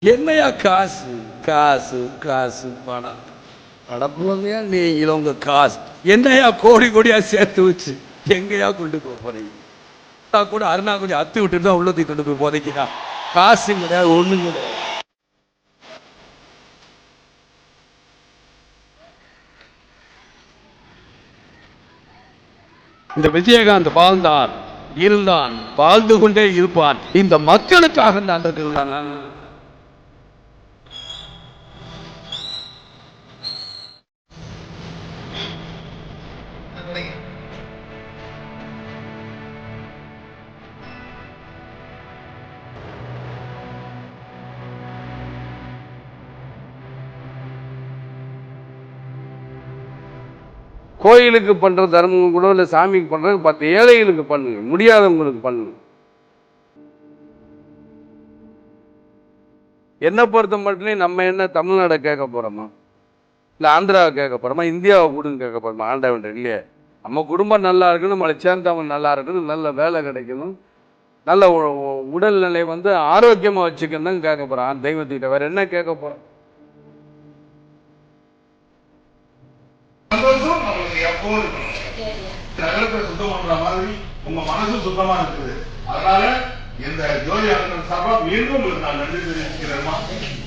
என்னையா காசு காசு காசு பணம் படப்புலையா நீங்களும் உங்க காசு என்னையா கோடி கோடியா சேர்த்து வச்சு எங்கேயா கொண்டு போக போறீங்க? கூட அருணா கொஞ்சம் அத்து விட்டுட்டு தான் உள்ளத்துக்கு கொண்டு போய் போதைக்கிறா. காசு கிடையாது, ஒண்ணும் கிடையாது. இந்த விஜயகாந்த் வாழ்ந்தான், இருந்தான், வாழ்ந்து கொண்டே இருப்பான். இந்த மக்களுக்காக நான் கோயிலுக்கு பண்ற தர்மம் கூட இல்லை, சாமிக்கு பண்றது 10 ஏழைகளுக்கு பண்ணுங்க, முடியாதவங்களுக்கு பண்ணுங்க. என்ன பொறுத்த மட்டும் நம்ம என்ன தமிழ்நாடை கேட்க போறோமா, இல்லை ஆந்திராவை கேட்க போறோமா, இந்தியாவை கூடுன்னு கேட்க போறோமா? ஆண்டவன் இல்லையே. நம்ம குடும்பம் நல்லா இருக்கணும், நம்மளை சேர்ந்தவங்க நல்லா இருக்கணும், நல்ல வேலை கிடைக்கணும், நல்ல உடல்நிலை ஆரோக்கியமா வச்சுக்கணும் தான் கேட்க போறான் தெய்வத்திட்ட. வேற என்ன கேட்க போறோம்? நகரத்தை சுத்தம் பண்ற மாதிரி உங்க மனசு சுத்தமா இருக்குது. அதனால இந்த ஜோதி சார்பா மீண்டும் நான் நன்றி தெரிவிக்கிறேன்.